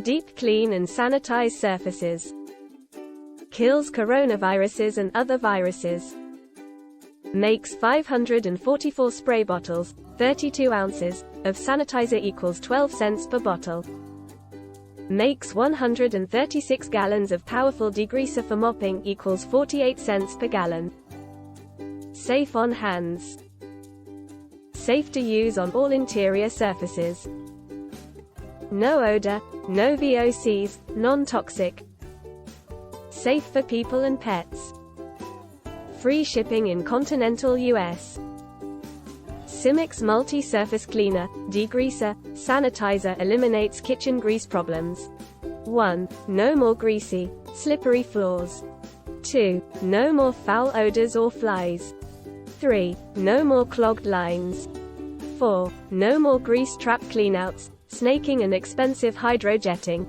Deep clean and sanitize surfaces. Kills coronaviruses and other viruses. Makes 544 spray bottles, 32 ounces, of sanitizer equals 12 cents per bottle. Makes 136 gallons of powerful degreaser for mopping equals 48 cents per gallon. Safe on hands. Safe to use on all interior surfaces. No odor, no VOCs, non-toxic. Safe for people and pets. Free shipping in continental US. Simix multi-surface cleaner, degreaser, sanitizer eliminates kitchen grease problems. 1. No more greasy, slippery floors. 2. No more foul odors or flies. 3. No more clogged lines. 4. No more grease trap cleanouts, snaking and expensive hydrojetting.